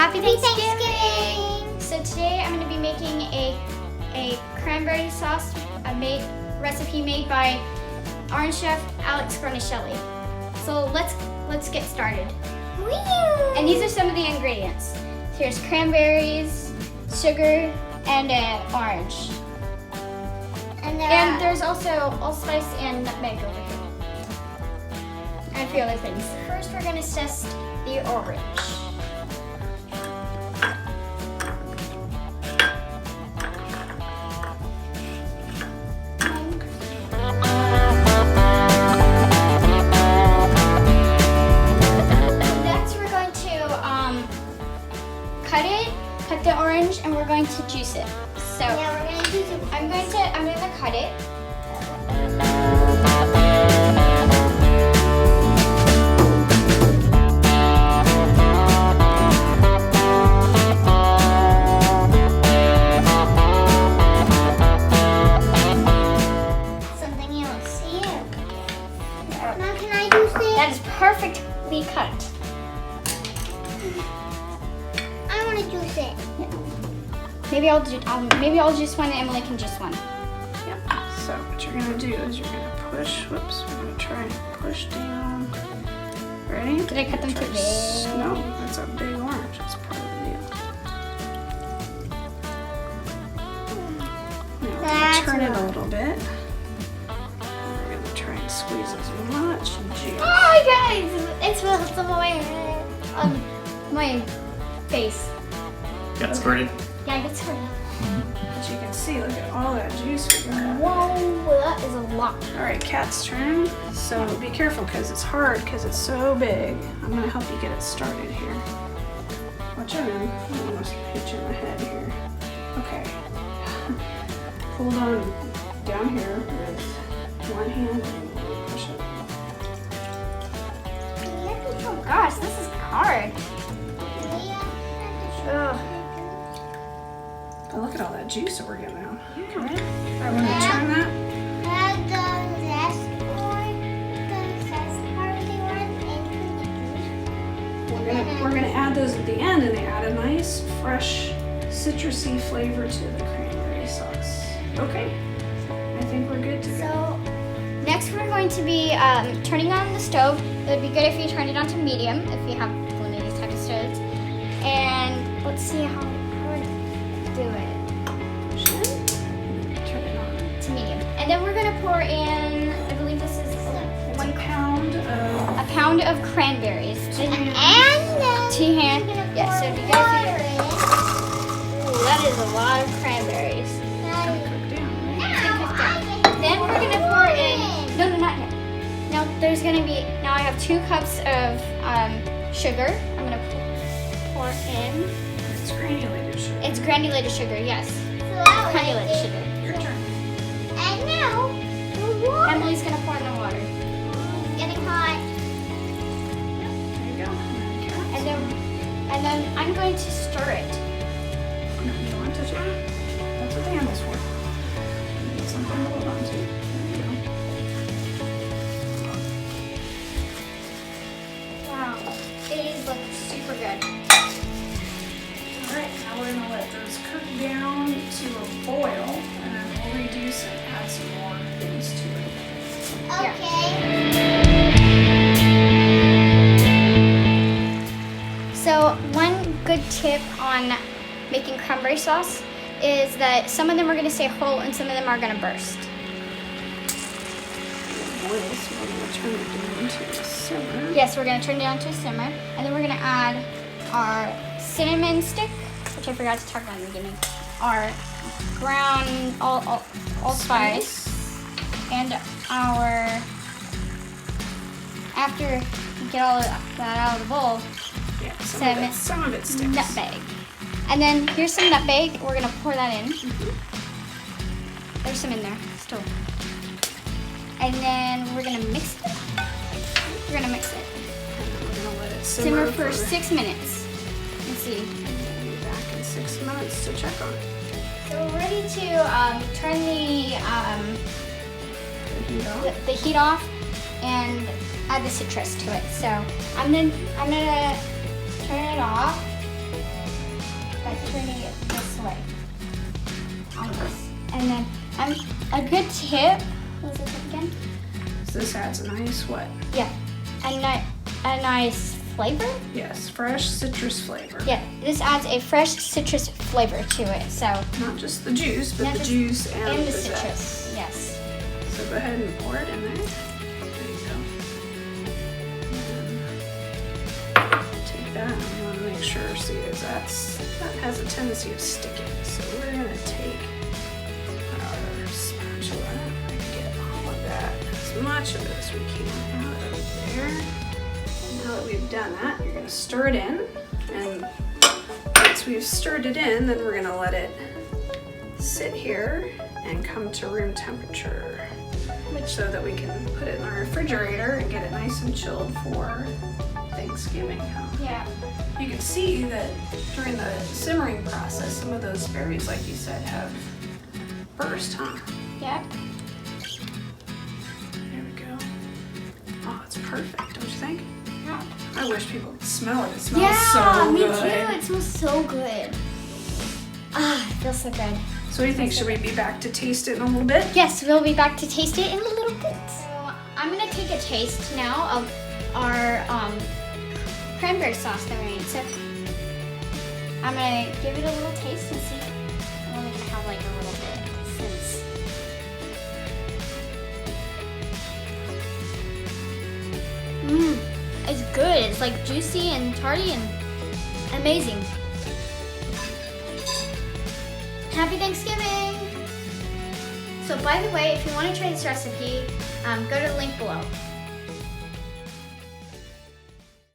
Happy Thanksgiving! So today I'm going to be making a cranberry sauce recipe made by Orange Chef Alex Garnicelli. So let's get started. Woo! And these are some of the ingredients. Here's cranberries, sugar, and orange. And there's also allspice and nutmeg over here. And a few other things. First we're going to test the orange. Cut the orange, and we're going to juice it. So yeah, we're gonna juice it. I'm gonna cut it. Something else here. Now can I juice it? That is perfectly cut. I want to juice it. Yeah. Maybe I'll juice one and Emily can juice one. Yeah. So what you're gonna do is you're gonna push. Whoops. We're gonna try and push down. Ready? Did I cut them too big? No, that's a big orange. That's part of the deal. Now we're gonna turn it a little bit. And we're gonna try and squeeze as much juice. Oh guys, it spilled some on my face. Got squirted? Yeah, I got squirted. But you can see, look at all that juice we got. Whoa, that is a lot. All right, Kat's turn. So be careful because it's hard because it's so big. I'm gonna help you get it started here. Watch out, man. I almost hit you in the head here. Okay. Hold on down here with one hand and push it. Oh gosh, this is hard. Ugh. But look at all that juice that we're getting out. Come in. I want to turn that. We're gonna add those at the end, and they add a nice, fresh, citrusy flavor to the cranberry sauce. Okay, I think we're good to go. So next we're going to be turning on the stove. It would be good if you turned it on to medium if you have one of these type of stoves. And let's see how to do it. Push in, turn it on. To medium. And then we're gonna pour in, I believe this is It's a pound of cranberries. And Two hand. Yeah, so if you guys ooh, that is a lot of cranberries. cook down. Then we're gonna pour in. No, not yet. Now there's gonna be. Now I have 2 cups of sugar. I'm gonna pour in. It's granulated sugar. It's granulated sugar. Yes, granulated sugar. Your turn. And now the water. Emily's gonna pour in the water, It's getting hot. There you go. and then I'm going to stir it. You want to touch it? That's what the handle's for. You need something to hold on to. There you go. Wow, it is looking super good. Alright, now we're going to let those cook down to a boil, and then we'll reduce and add some more things to it. Okay. So one good tip on making cranberry sauce is that some of them are going to stay whole and some of them are going to burst. Boil, so we're going to turn it down to a simmer. Yes, we're going to turn it down to a simmer, and then we're going to add our cinnamon stick, which I forgot to talk about in the beginning, our ground allspice, and our, after you get all of that out of the bowl, Yeah, Cinnamon. some of it sticks. nutmeg. And then here's some nutmeg. We're going to pour that in. There's some in there still. And then we're going to mix it. We're going to mix it. And we're going to let it Simmer for 6 minutes. Let's see. We'll be back in 6 minutes to check on it. So we're ready to turn the heat off and add the citrus to it. So I'm gonna turn it off. by turning it this way. On this. And then a good tip, what was the tip again? So this adds a nice what? Yeah, a nice flavor? Yes, fresh citrus flavor. Yeah, this adds a fresh citrus flavor to it, so. Not just the juice, but Not the just- juice and the zest. citrus, yes. So go ahead and pour it in there. There you go. And then take that, and we want to make sure, see, that has a tendency of sticking. So we're going to take our spatula and get all of that, as much of it as we can out of there. Now that we've done that, you're going to stir it in, and once we've stirred it in, then we're going to let it sit here and come to room temperature, so that we can put it in our refrigerator and get it nice and chilled for Thanksgiving. Yeah. You can see that during the simmering process, some of those berries, like you said, have burst, huh? Yeah. There we go. Oh, it's perfect, don't you think? Yeah. I wish people could smell it. It smells Yeah, so me good. too. It smells so good. Ah, it feels so good. So what do you think? Should we be back to taste it in a little bit? Yes, we'll be back to taste it in a little bit. So I'm gonna take a taste now of our cranberry sauce that we made. So I'm gonna give it a little taste and see. I'm only gonna have like a little bit since. It's good. It's like juicy and tarty and amazing. Happy Thanksgiving! So by the way, if you want to try this recipe, go to the link below.